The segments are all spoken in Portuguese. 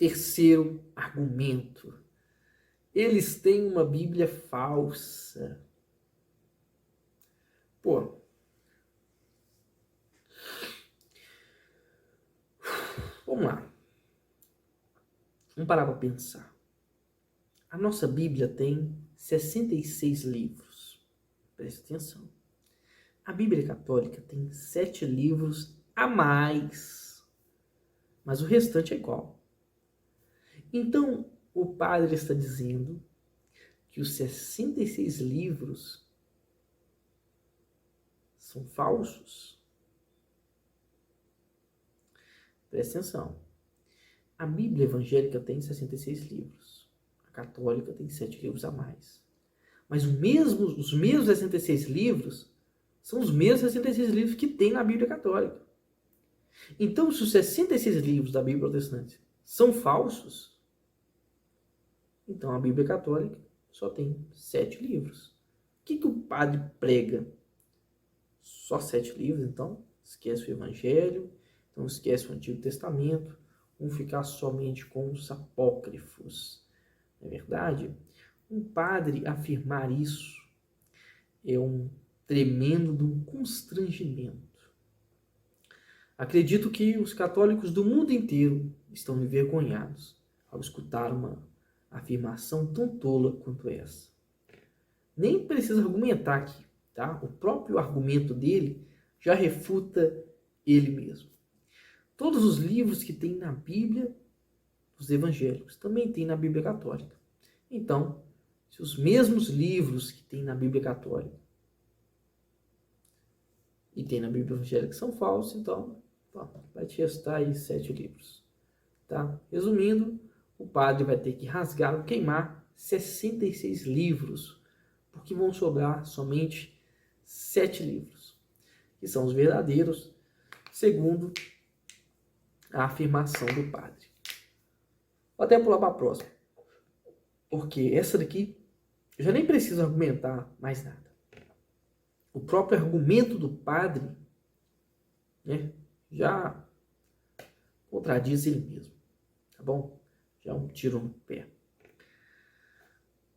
Terceiro argumento. Eles têm uma Bíblia falsa. Pô. Vamos lá. Vamos parar para pensar. A nossa Bíblia tem 66 livros. Preste atenção. A Bíblia Católica tem 7 livros a mais. Mas o restante é igual. Então, o padre está dizendo que os 66 livros são falsos. Preste atenção. A Bíblia evangélica tem 66 livros. A católica tem 7 livros a mais. Mas os mesmos 66 livros são os mesmos 66 livros que tem na Bíblia católica. Então, se os 66 livros da Bíblia protestante são falsos, então a Bíblia católica só tem 7 livros. O que o padre prega? Só 7 livros, então? Esquece o Evangelho, então esquece o Antigo Testamento, vamos ficar somente com os apócrifos. Não é verdade? Um padre afirmar isso é um tremendo constrangimento. Acredito que os católicos do mundo inteiro estão envergonhados ao escutar uma afirmação tão tola quanto essa. Nem precisa argumentar aqui, tá? O próprio argumento dele já refuta ele mesmo. Todos os livros que tem na Bíblia dos evangélicos também tem na Bíblia católica. Então, se os mesmos livros que tem na Bíblia católica e tem na Bíblia evangélica são falsos, então vai te restar aí 7 livros. Tá? Resumindo, o padre vai ter que rasgar ou queimar 66 livros, porque vão sobrar somente 7 livros, que são os verdadeiros, segundo a afirmação do padre. Vou até pular para a próxima, porque essa daqui eu já nem preciso argumentar mais nada. O próprio argumento do padre, né, já contradiz ele mesmo, tá bom? Já é um tiro no pé.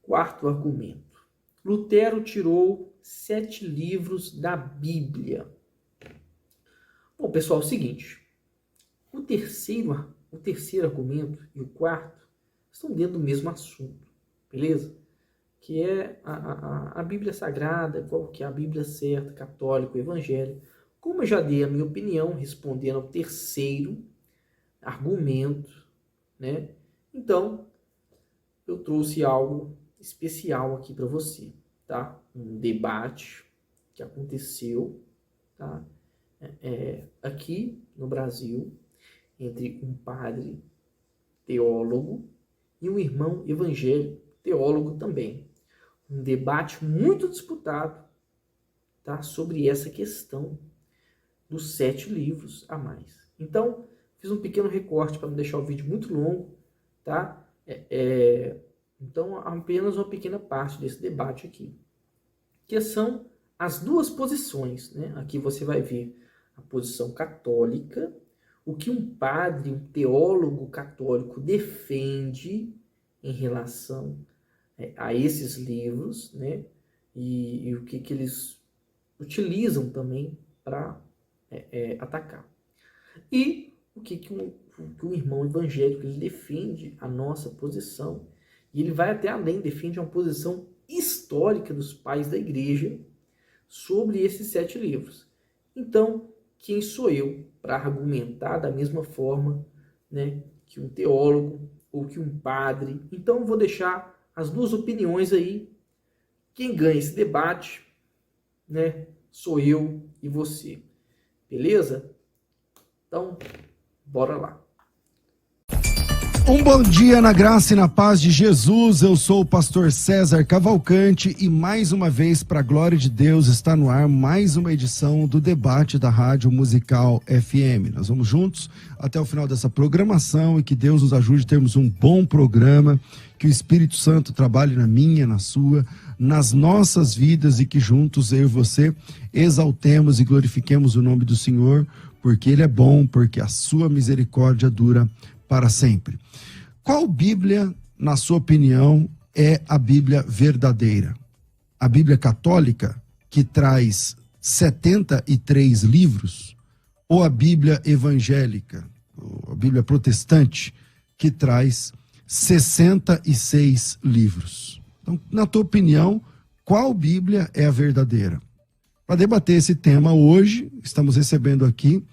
Quarto argumento. Lutero tirou 7 livros da Bíblia. Bom, pessoal, é o seguinte. O terceiro argumento e o quarto estão dentro do mesmo assunto, beleza? Que é a Bíblia Sagrada, qual que é a Bíblia certa, católico, evangélico. Como eu já dei a minha opinião, respondendo ao terceiro argumento, né? Então, eu trouxe algo especial aqui para você, tá? Um debate que aconteceu, tá? Aqui no Brasil, entre um padre teólogo e um irmão evangélico teólogo também. Um debate muito disputado, tá? Sobre essa questão dos 7 livros a mais. Então, fiz um pequeno recorte para não deixar o vídeo muito longo, tá? Então, apenas uma pequena parte desse debate aqui, que são as duas posições, né? Aqui você vai ver a posição católica, o que um padre, um teólogo católico defende em relação a esses livros, né? E o que eles utilizam também para atacar. E o que um irmão evangélico ele defende a nossa posição, e ele vai até além, defende uma posição histórica dos pais da igreja sobre esses 7 livros. Então, quem sou eu para argumentar da mesma forma, né, que um teólogo ou que um padre? Então, eu vou deixar as duas opiniões aí. Quem ganha esse debate, né, sou eu e você. Beleza? Então, bora lá. Um bom dia na graça e na paz de Jesus. Eu sou o pastor César Cavalcante e mais uma vez, para a glória de Deus, está no ar mais uma edição do debate da Rádio Musical FM. Nós vamos juntos até o final dessa programação e que Deus nos ajude a termos um bom programa, que o Espírito Santo trabalhe na minha, na sua, nas nossas vidas e que juntos eu e você exaltemos e glorifiquemos o nome do Senhor, porque Ele é bom, porque a sua misericórdia dura para sempre. Qual Bíblia, na sua opinião, é a Bíblia verdadeira? A Bíblia católica, que traz 73 livros, ou a Bíblia evangélica, ou a Bíblia protestante, que traz 66 livros? Então, na tua opinião, qual Bíblia é a verdadeira? Para debater esse tema hoje, estamos recebendo aqui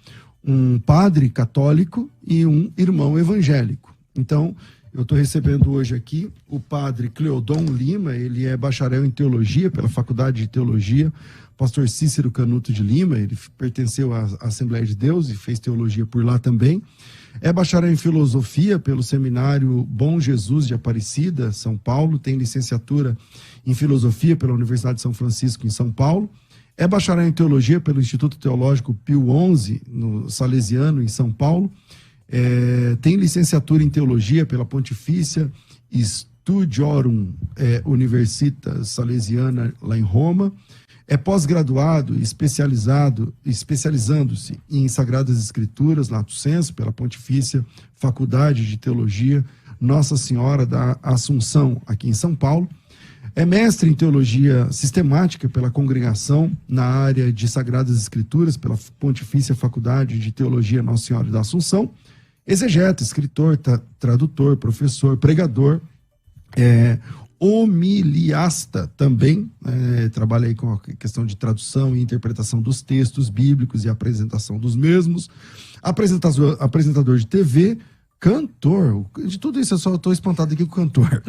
um padre católico e um irmão evangélico. Então, eu estou recebendo hoje aqui o padre Cleodon Lima, ele é bacharel em teologia pela Faculdade de Teologia, pastor Cícero Canuto de Lima, ele pertenceu à Assembleia de Deus e fez teologia por lá também. É bacharel em filosofia pelo Seminário Bom Jesus de Aparecida, São Paulo, tem licenciatura em filosofia pela Universidade de São Francisco, em São Paulo. É bacharel em teologia pelo Instituto Teológico Pio XI, no Salesiano, em São Paulo. Tem licenciatura em teologia pela Pontifícia Studiorum Universitas Salesiana, lá em Roma. É pós-graduado e especializando-se em Sagradas Escrituras, lato sensu, pela Pontifícia Faculdade de Teologia Nossa Senhora da Assunção, aqui em São Paulo. É mestre em Teologia Sistemática pela Congregação na área de Sagradas Escrituras, pela Pontifícia Faculdade de Teologia Nossa Senhora da Assunção. Exegeta, escritor, tradutor, professor, pregador, homiliasta também, trabalha aí com a questão de tradução e interpretação dos textos bíblicos e apresentação dos mesmos, apresentador de TV, cantor, de tudo isso eu só estou espantado aqui com cantor.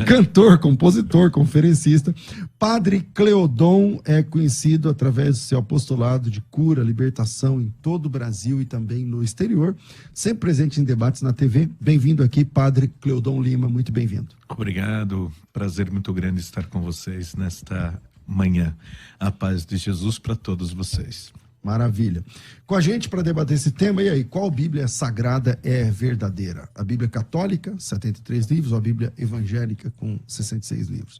Cantor, compositor, conferencista. Padre Cleodon é conhecido através do seu apostolado de cura, libertação em todo o Brasil e também no exterior, sempre presente em debates na TV. Bem-vindo aqui, Padre Cleodon Lima, muito bem-vindo. Obrigado, prazer muito grande estar com vocês nesta manhã. A paz de Jesus para todos vocês. Maravilha. Com a gente para debater esse tema, e aí, qual Bíblia sagrada é verdadeira? A Bíblia católica, 73 livros, ou a Bíblia evangélica, com 66 livros?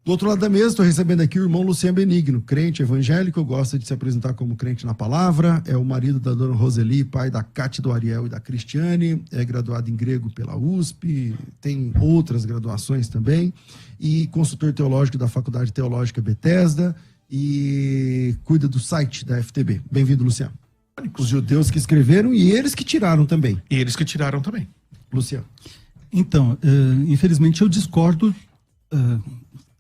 Do outro lado da mesa, estou recebendo aqui o irmão Luciano Benigno, crente evangélico, gosta de se apresentar como crente na palavra, é o marido da dona Roseli, pai da Cátia, do Ariel e da Cristiane, é graduado em grego pela USP, tem outras graduações também, e consultor teológico da Faculdade Teológica Bethesda, e cuida do site da FTB. Bem-vindo, Luciano. Os judeus que escreveram e eles que tiraram também. E eles que tiraram também. Luciano. Então, infelizmente eu discordo,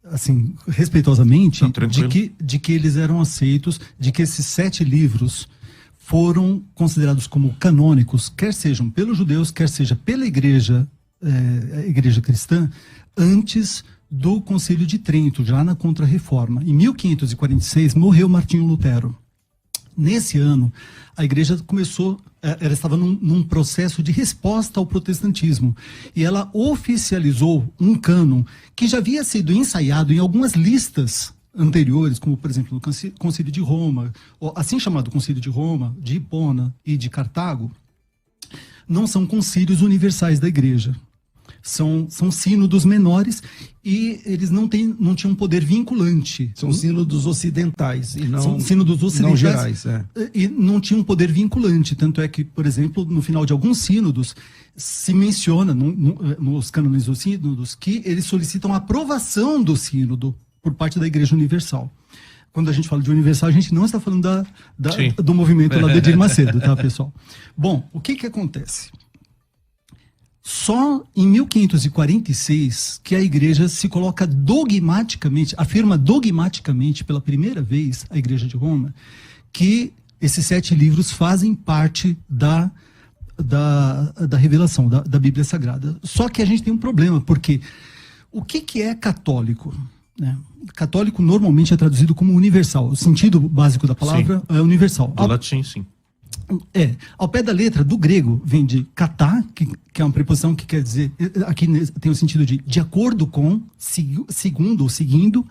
assim, respeitosamente, de que eles eram aceitos, de que esses 7 livros foram considerados como canônicos, quer sejam pelos judeus, quer seja pela igreja cristã, antes do Concílio de Trento, já na Contra-Reforma. Em 1546, morreu Martinho Lutero. Nesse ano, a igreja ela estava num processo de resposta ao protestantismo, e ela oficializou um cânon que já havia sido ensaiado em algumas listas anteriores, como, por exemplo, no Concílio de Roma, assim chamado Concílio de Roma, de Hipona e de Cartago. Não são concílios universais da igreja. São sínodos menores e eles não tinham poder vinculante. São sínodos ocidentais e não, são sínodos ocidentais, não gerais. E não tinham poder vinculante. Tanto é que, por exemplo, no final de alguns sínodos, se menciona nos cânones dos sínodos que eles solicitam a aprovação do sínodo por parte da Igreja Universal. Quando a gente fala de universal, a gente não está falando do movimento lá de Edir Macedo, tá, pessoal? Bom, o que acontece? Só em 1546 que a igreja se coloca dogmaticamente, afirma dogmaticamente pela primeira vez, a Igreja de Roma, que esses 7 livros fazem parte da revelação, da Bíblia Sagrada. Só que a gente tem um problema, porque o que é católico? Né? Católico normalmente é traduzido como universal. O sentido básico da palavra é universal. Do latim, sim. Ao pé da letra, do grego, vem de katá, que é uma preposição que quer dizer, aqui tem o sentido de acordo com, segundo ou seguindo,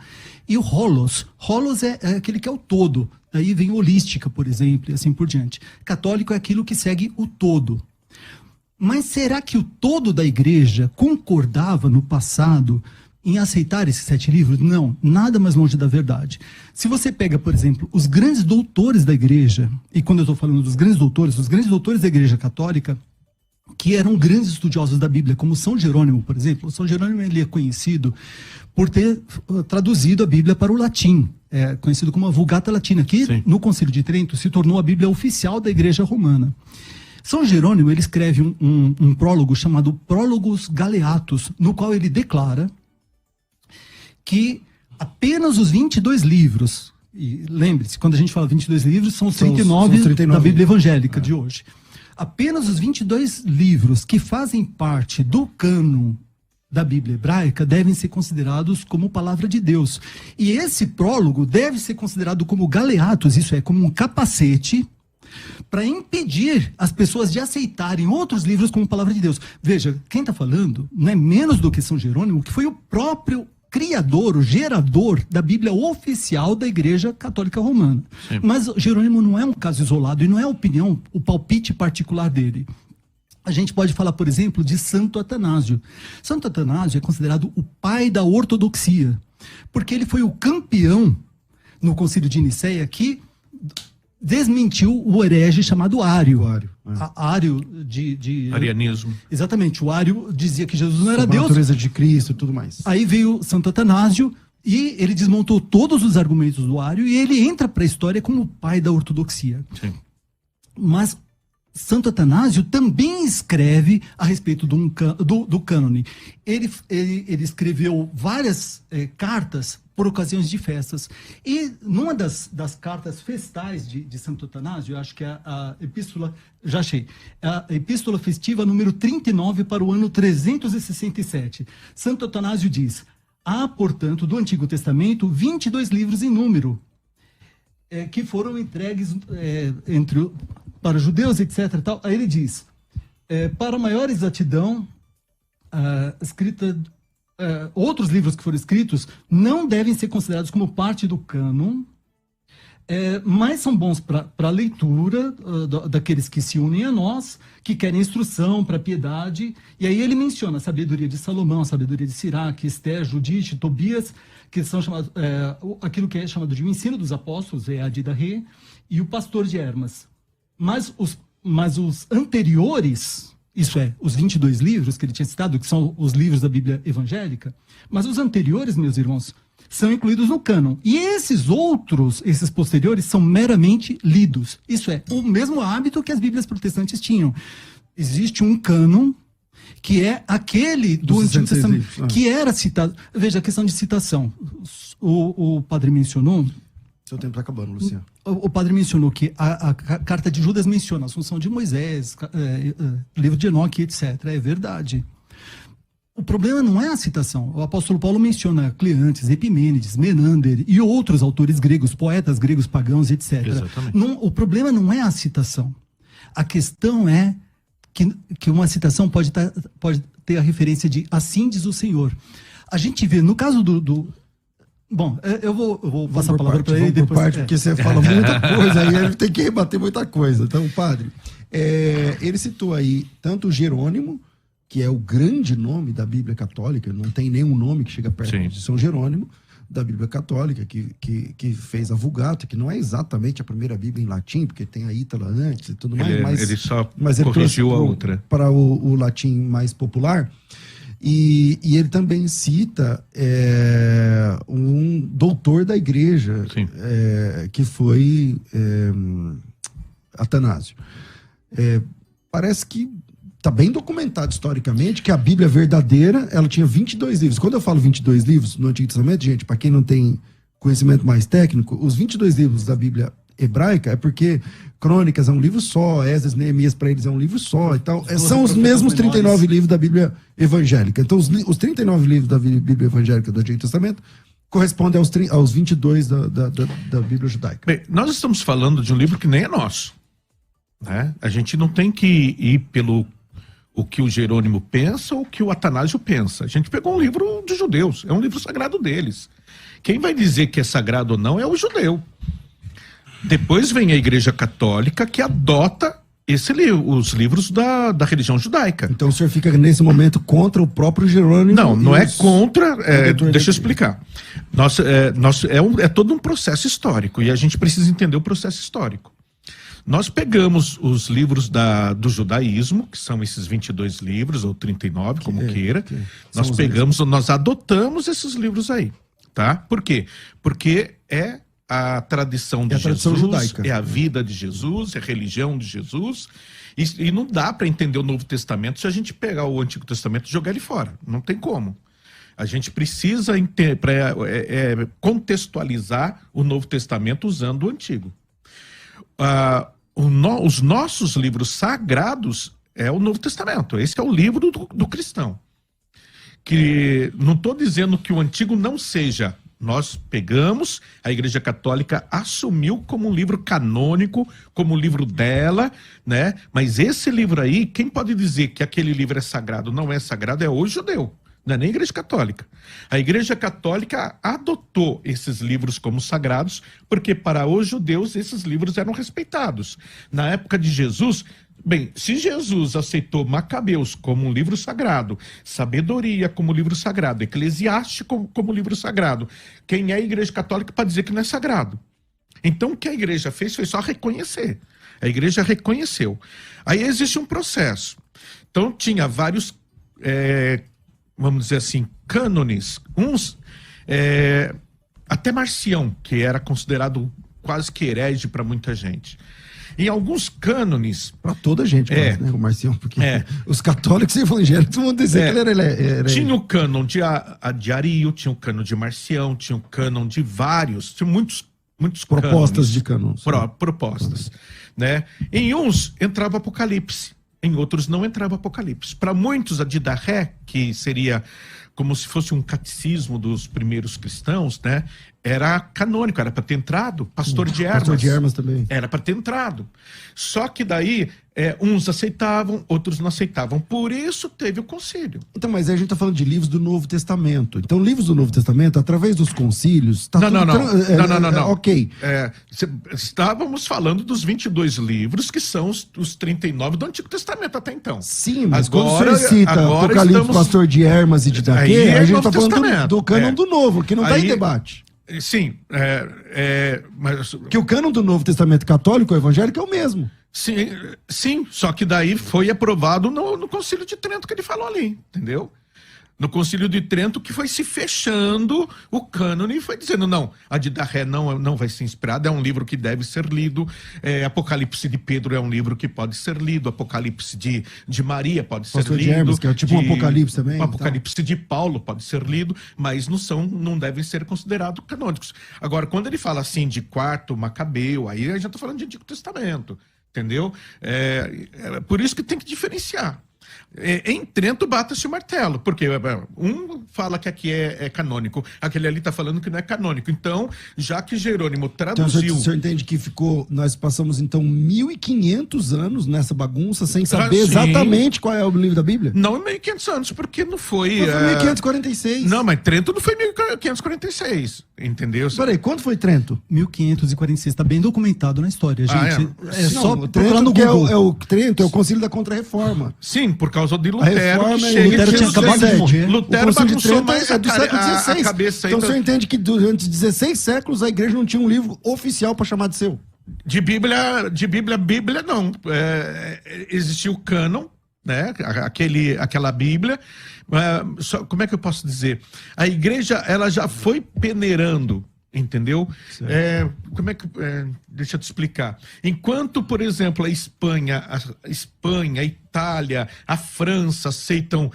e o holos. Holos é aquele que é o todo. Daí vem holística, por exemplo, e assim por diante. Católico é aquilo que segue o todo. Mas será que o todo da igreja concordava no passado em aceitar esses 7 livros? Não, nada mais longe da verdade. Se você pega, por exemplo, os grandes doutores da igreja, e quando eu estou falando dos grandes doutores da igreja católica, que eram grandes estudiosos da Bíblia, como São Jerônimo, por exemplo. São Jerônimo ele é conhecido por ter traduzido a Bíblia para o latim, conhecido como a Vulgata Latina, que Sim. no Concílio de Trento se tornou a Bíblia oficial da Igreja Romana. São Jerônimo ele escreve um prólogo chamado Prólogos Galeatos, no qual ele declara que apenas os 22 livros, e lembre-se, quando a gente fala 22 livros, são os 39 da Bíblia evangélica de hoje. Apenas os 22 livros que fazem parte do cânon da Bíblia hebraica devem ser considerados como palavra de Deus. E esse prólogo deve ser considerado como galeatos, isso é, como um capacete para impedir as pessoas de aceitarem outros livros como palavra de Deus. Veja, quem está falando não é menos do que São Jerônimo, que foi o próprio criador, o gerador da Bíblia oficial da Igreja Católica Romana. Sim. Mas Jerônimo não é um caso isolado e não é a opinião, o palpite particular dele. A gente pode falar, por exemplo, de Santo Atanásio. Santo Atanásio é considerado o pai da ortodoxia, porque ele foi o campeão no Concílio de Nicéia que desmentiu o herege chamado Ário. Ário de arianismo. Exatamente, o Ário dizia que Jesus não era Deus. A natureza de Cristo e tudo mais. Aí veio Santo Atanásio e ele desmontou todos os argumentos do Ário e ele entra para a história como o pai da ortodoxia. Sim. Mas Santo Atanásio também escreve a respeito do cânone. Ele escreveu várias cartas por ocasiões de festas. E numa das cartas festais de Santo Atanásio, eu acho que é a epístola, já achei, a epístola festiva número 39 para o ano 367. Santo Atanásio diz: há, portanto, do Antigo Testamento 22 livros em número, que foram entregues para judeus, etc. Tal. Aí ele diz, para maior exatidão, outros livros que foram escritos não devem ser considerados como parte do cânon, mas são bons para a leitura daqueles que se unem a nós, que querem instrução para piedade. E aí ele menciona a sabedoria de Salomão, a sabedoria de Siraque, Esté, Judite, Tobias, que são chamados, aquilo que é chamado de o ensino dos apóstolos, Adida Rê, e o pastor de Hermas. Mas os anteriores, isso é, os 22 livros que ele tinha citado, que são os livros da Bíblia evangélica, mas os anteriores, meus irmãos, são incluídos no cânon. E esses posteriores, são meramente lidos. Isso é, o mesmo hábito que as Bíblias protestantes tinham. Existe um cânon que é aquele do Antigo Testamento, que era citado. Veja, a questão de citação. O padre mencionou... Seu tempo está acabando, Luciano. O padre mencionou que a carta de Judas menciona a Assunção de Moisés, livro de Enoque, etc. É verdade. O problema não é a citação. O apóstolo Paulo menciona Cleantes, Epimênides, Menander e outros autores gregos, poetas gregos pagãos, etc. Não, o problema não é a citação. A questão é que uma citação pode ter a referência de assim diz o Senhor. A gente vê, no caso Bom, eu vou passar a palavra para ele depois. Porque você fala muita coisa, aí ele tem que rebater muita coisa. Então, padre, ele citou aí tanto Jerônimo, que é o grande nome da Bíblia Católica, não tem nenhum nome que chega perto de São Jerônimo, da Bíblia Católica, que fez a Vulgata, que não é exatamente a primeira Bíblia em latim, porque tem a Ítala antes e tudo mais. Ele só corrigiu a outra. Para o latim mais popular. E ele também cita um doutor da igreja, que foi Atanásio. Parece que está bem documentado historicamente que a Bíblia verdadeira, ela tinha 22 livros. Quando eu falo 22 livros no Antigo Testamento, gente, para quem não tem conhecimento mais técnico, os 22 livros da Bíblia hebraica é porque Crônicas é um livro só, Esdras, Neemias para eles é um livro só e tal. São os mesmos 39 livros da Bíblia evangélica. Então, os 39 livros da Bíblia evangélica do Antigo Testamento correspondem aos 22 da Bíblia judaica. Bem, nós estamos falando de um livro que nem é nosso, né? A gente não tem que ir pelo o que o Jerônimo pensa ou o que o Atanásio pensa. A gente pegou um livro dos judeus, é um livro sagrado deles. Quem vai dizer que é sagrado ou não é o judeu. Depois vem a Igreja Católica, que adota os livros da religião judaica. Então o senhor fica nesse momento contra o próprio Jerônimo? Não é contra. Deixa eu explicar. É todo um processo histórico e a gente precisa entender o processo histórico. Nós pegamos os livros do judaísmo, que são esses 22 livros, ou 39, como queira. Nós pegamos, nós adotamos esses livros aí, tá? Por quê? Porque é a tradição de Jesus, judaica. É a vida de Jesus, é a religião de Jesus. E não dá para entender o Novo Testamento se a gente pegar o Antigo Testamento e jogar ele fora. Não tem como. A gente precisa contextualizar o Novo Testamento usando o Antigo. Os nossos livros sagrados é o Novo Testamento. Esse é o livro do cristão. Que não estou dizendo que o Antigo não seja. Nós pegamos, a Igreja Católica assumiu como um livro canônico, como o livro dela, né? Mas esse livro aí, quem pode dizer que aquele livro é sagrado, não é sagrado, é o judeu, não é nem a Igreja Católica. A Igreja Católica adotou esses livros como sagrados, porque para os judeus esses livros eram respeitados. Na época de Jesus, bem, se Jesus aceitou Macabeus como um livro sagrado, Sabedoria como livro sagrado, Eclesiástico como livro sagrado, quem é a Igreja Católica para dizer que não é sagrado? Então o que a igreja fez foi só reconhecer. A igreja reconheceu. Aí existe um processo. Então tinha vários, vamos dizer assim, cânones, uns, até Marcião, que era considerado quase que herege para muita gente. Em alguns cânones... Para toda a gente, né, o Marcião, porque os católicos e evangélicos vão dizer que ele era... Tinha o cânon de Ario, tinha o cânon de Marcião, tinha o cânon de vários, tinha muitos propostas cânones, de cânons. Propostas, né? Em uns entrava Apocalipse, em outros não entrava Apocalipse. Para muitos, a Didaché, que seria como se fosse um catecismo dos primeiros cristãos, né? Era canônico, era para ter entrado. Pastor de Hermas. Pastor de Hermas também. Era para ter entrado. Só que daí, uns aceitavam, outros não aceitavam. Por isso teve o concílio. Então, mas aí a gente está falando de livros do Novo Testamento. Então, livros do Novo Testamento, através dos concílios... Tá não. Ok. Estávamos falando dos 22 livros, que são os 39 do Antigo Testamento até então. Sim, mas agora, quando você cita Apocalipse, Pastor de Hermas e de Daquê, a gente está falando do cânon do Novo, que não está em debate. Sim, mas... Que o cânon do Novo Testamento católico ou evangélico é o mesmo. Sim, só que daí foi aprovado no Concílio de Trento que ele falou ali, entendeu? No Concílio de Trento que foi se fechando o cânone e foi dizendo, não, a Didaché não vai ser inspirada, é um livro que deve ser lido, Apocalipse de Pedro é um livro que pode ser lido, Apocalipse de Maria pode ser lido. De Hermes, que é tipo um Apocalipse também. O Apocalipse de Paulo pode ser lido, mas não devem ser considerados canônicos. Agora, quando ele fala assim de quarto Macabeu, aí a gente está falando de Antigo Testamento, entendeu? Por isso que tem que diferenciar. Em Trento bata-se o martelo, porque um fala que aqui é canônico, aquele ali está falando que não é canônico. Então, já que Jerônimo traduziu... Então, o senhor entende que nós passamos então 1.500 anos nessa bagunça sem saber exatamente qual é o livro da Bíblia? Não 1.500 anos, porque não foi... Mas foi 1546. Não, mas Trento não foi 1546, entendeu? Peraí, quando foi Trento? 1546, está bem documentado na história, gente. Só procurar no Google. Trento é o Concílio da Contra-Reforma. Sim, por causa de Lutero. Lutero tinha acabado de morrer. Lutero bagunçou mais do século XVI. A cabeça. Então o senhor entende que durante 16 séculos a igreja não tinha um livro oficial para chamar de seu? De Bíblia não. Existia o cânon, né? Aquela Bíblia. Como é que eu posso dizer? A igreja ela já foi peneirando, entendeu? Deixa eu te explicar. Enquanto, por exemplo, a Espanha, a Itália, a França aceitam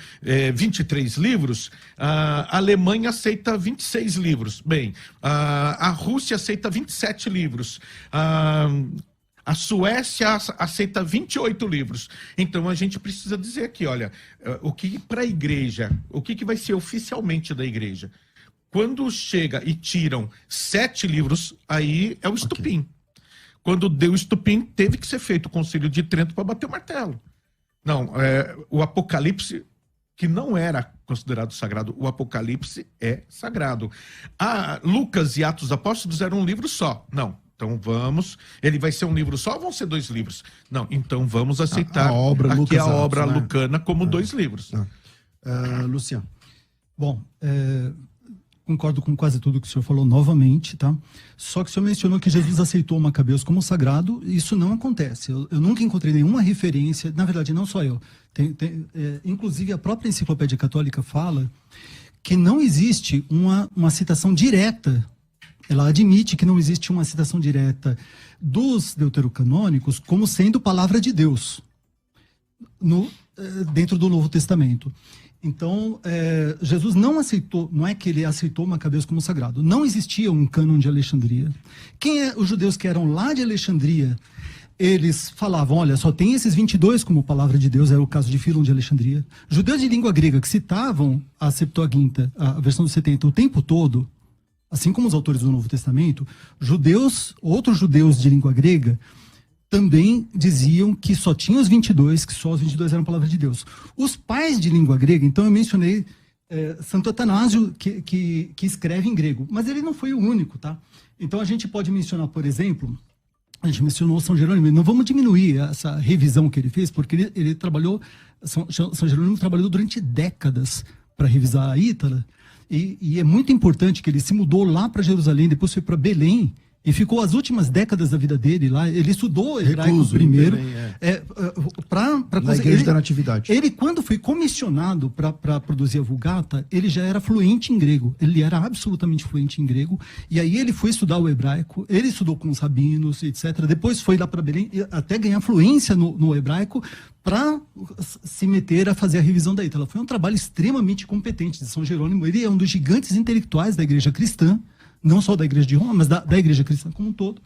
23 livros, a Alemanha aceita 26 livros. Bem, a Rússia aceita 27 livros. A Suécia aceita 28 livros. Então a gente precisa dizer aqui, olha, o que para a igreja, o que vai ser oficialmente da igreja? Quando chega e tiram 7 livros, aí é o estupim. Okay. Quando deu o estupim, teve que ser feito o Concílio de Trento para bater o martelo. Não, o Apocalipse, que não era considerado sagrado, o Apocalipse é sagrado. Lucas e Atos dos Apóstolos eram um livro só. Não, então ele vai ser um livro só ou vão ser 2 livros? Não, então vamos aceitar a obra lucana como 2 livros. Luciano. Bom, concordo com quase tudo que o senhor falou novamente, tá? Só que o senhor mencionou que Jesus aceitou Macabeus como sagrado. Isso não acontece. Eu nunca encontrei nenhuma referência, na verdade, não só eu. Inclusive, a própria Enciclopédia Católica fala que não existe uma citação direta. Ela admite que não existe uma citação direta dos deuterocanônicos como sendo palavra de Deus dentro do Novo Testamento. Então, Jesus não aceitou, não é que ele aceitou Macabeus como sagrado. Não existia um cânon de Alexandria. Os judeus que eram lá de Alexandria, eles falavam, olha, só tem esses 22 como palavra de Deus, era o caso de Fílon de Alexandria. Judeus de língua grega que citavam a Septuaginta, a versão dos 70, o tempo todo, assim como os autores do Novo Testamento, outros judeus de língua grega, também diziam que só tinha os 22, que só os 22 eram palavra de Deus. Os pais de língua grega, então eu mencionei Santo Atanásio, que escreve em grego, mas ele não foi o único, tá? Então a gente pode mencionar, por exemplo, a gente mencionou São Jerônimo, não vamos diminuir essa revisão que ele fez, porque ele trabalhou, São Jerônimo trabalhou durante décadas para revisar a Ítala, e é muito importante que ele se mudou lá para Jerusalém, depois foi para Belém, e ficou as últimas décadas da vida dele lá. Ele estudou hebraico primeiro. Na Igreja da Natividade. Ele, quando foi comissionado para produzir a Vulgata, ele já era fluente em grego. Ele era absolutamente fluente em grego. E aí ele foi estudar o hebraico. Ele estudou com os rabinos, etc. Depois foi lá para Belém, até ganhar fluência no hebraico, para se meter a fazer a revisão da Ítala. Foi um trabalho extremamente competente de São Jerônimo. Ele é um dos gigantes intelectuais da Igreja cristã, não só da Igreja de Roma, mas da Igreja cristã como um todo.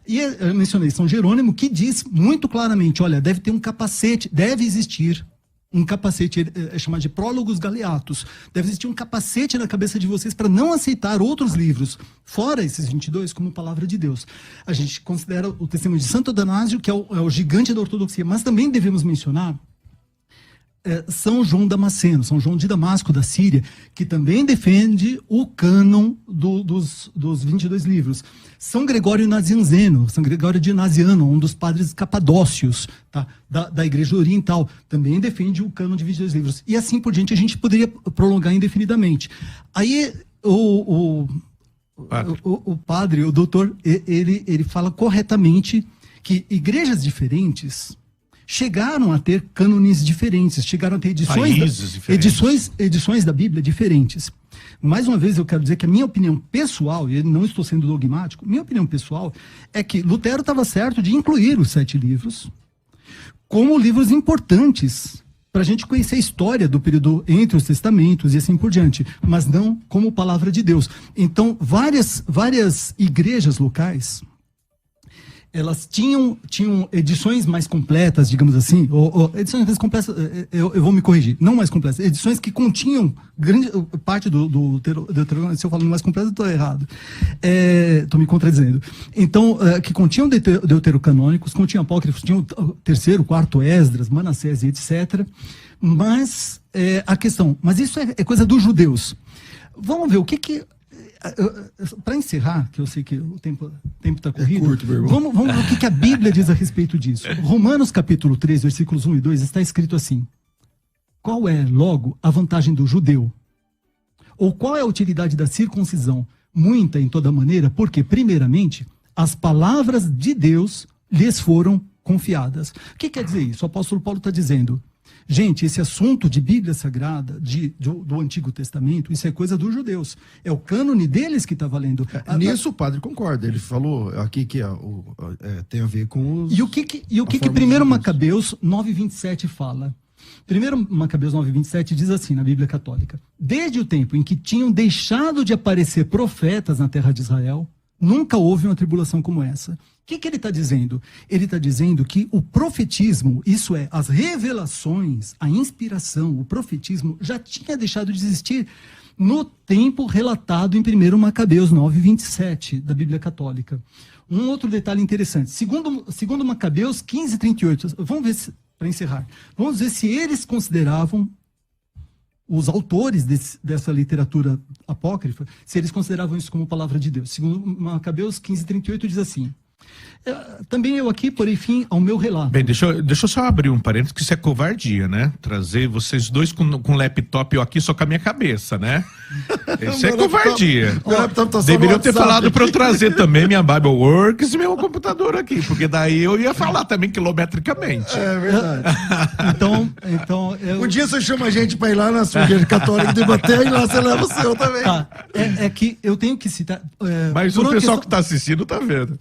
E eu mencionei São Jerônimo, que diz muito claramente, olha, deve ter um capacete, deve existir um capacete, é chamado de Prólogos Galeatos, deve existir um capacete na cabeça de vocês para não aceitar outros livros, fora esses 22, como palavra de Deus. A gente considera o testemunho de Santo Atanásio, que é o gigante da ortodoxia, mas também devemos mencionar São João Damasceno, São João de Damasco, da Síria, que também defende o cânon dos 22 livros. São Gregório Nazianzeno, São Gregório de Naziano, um dos padres capadócios, tá, da Igreja Oriental, também defende o cânon de 22 livros. E assim por diante, a gente poderia prolongar indefinidamente. Aí o padre, o doutor, ele fala corretamente que igrejas diferentes chegaram a ter cânones diferentes, chegaram a ter edições da Bíblia diferentes. Mais uma vez, eu quero dizer que a minha opinião pessoal, e não estou sendo dogmático, minha opinião pessoal é que Lutero estava certo de incluir os 7 livros como livros importantes para a gente conhecer a história do período entre os testamentos e assim por diante, mas não como palavra de Deus. Então, várias igrejas locais, elas tinham edições mais completas, digamos assim, ou edições mais completas, eu vou me corrigir, não mais completas, edições que continham grande parte do Deuteronômio. Se eu falo mais completo, estou errado. Estou me contradizendo. Então, que continham deuterocanônicos, continham apócrifos, tinham o 3º, 4º Esdras, Manassés e etc. Mas a questão, mas isso é coisa dos judeus. Vamos ver o que para encerrar, que eu sei que o tempo está corrido, curto, vamos ver o que a Bíblia diz a respeito disso. Romanos capítulo 3, versículos 1 e 2, está escrito assim: qual é, logo, a vantagem do judeu? Ou qual é a utilidade da circuncisão? Muita em toda maneira, porque, primeiramente, as palavras de Deus lhes foram confiadas. O que quer dizer isso? O apóstolo Paulo está dizendo: gente, esse assunto de Bíblia Sagrada, do Antigo Testamento, isso é coisa dos judeus. É o cânone deles que está valendo. Nisso o padre concorda. Ele falou aqui que tem a ver com os... E o que 1 Macabeus 9:27 fala? 1 Macabeus 9:27 diz assim na Bíblia Católica: desde o tempo em que tinham deixado de aparecer profetas na terra de Israel, nunca houve uma tribulação como essa. O que ele está dizendo? Ele está dizendo que o profetismo, isso é, as revelações, a inspiração, o profetismo, já tinha deixado de existir no tempo relatado em 1 Macabeus 9:27 da Bíblia Católica. Um outro detalhe interessante, segundo Macabeus 15:38, vamos ver, para encerrar, vamos ver se eles consideravam, os autores dessa literatura apócrifa, se eles consideravam isso como palavra de Deus. Segundo Macabeus 15:38 diz assim: Também eu aqui, porém, fim ao meu relato. Bem, deixa eu só abrir um parênteses, que isso é covardia, né? Trazer vocês dois com laptop, eu aqui só com a minha cabeça, né? Isso é covardia. Deveriam ter falado para eu trazer também minha Bible Works e meu computador aqui, porque daí eu ia falar também quilometricamente. É verdade. Então Um dia você chama a gente para ir lá na sua igreja católica debater e lá você leva o seu também. Tá. É que eu tenho que citar... Mas o pessoal que está assistindo tá vendo.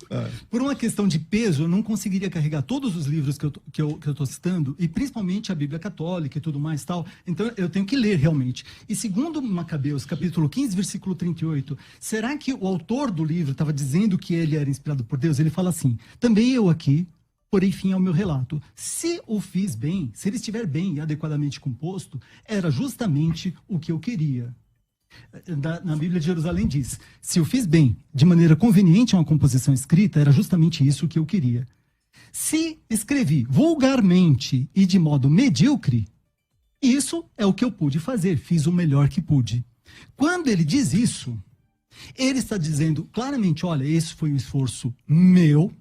Por uma questão de peso, eu não conseguiria carregar todos os livros que eu tô citando, e principalmente a Bíblia Católica e tudo mais tal. Então eu tenho que ler realmente. E segundo Macabeus, capítulo 15, versículo 38, será que o autor do livro estava dizendo que ele era inspirado por Deus? Ele fala assim: também eu aqui porém fim ao meu relato. Se o fiz bem, se ele estiver bem e adequadamente composto, era justamente o que eu queria. Na Bíblia de Jerusalém diz: se eu fiz bem, de maneira conveniente uma composição escrita, era justamente isso que eu queria. Se escrevi vulgarmente e de modo medíocre, isso é o que eu pude fazer, fiz o melhor que pude. Quando ele diz isso, ele está dizendo claramente: olha, esse foi um esforço meu,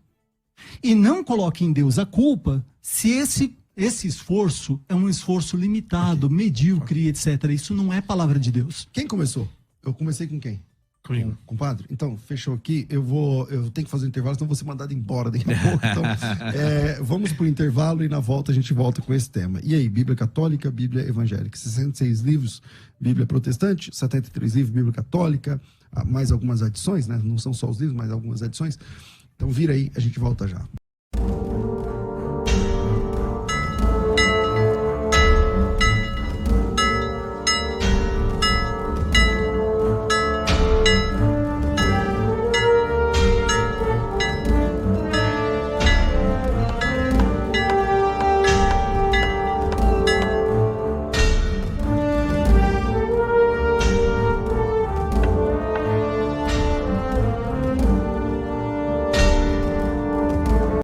e não coloque em Deus a culpa se esse esforço é um esforço limitado, medíocre, etc. Isso não é palavra de Deus. Quem começou? Eu comecei com quem? Comigo. Com o padre? Então, fechou aqui. Eu tenho que fazer um intervalo, senão vou ser mandado embora daqui a pouco. Então, vamos pro intervalo e na volta a gente volta com esse tema. E aí, Bíblia Católica, Bíblia Evangélica. 66 livros, Bíblia Protestante, 73 livros, Bíblia Católica, mais algumas adições, né? Não são só os livros, mas algumas adições. Então, vira aí, a gente volta já.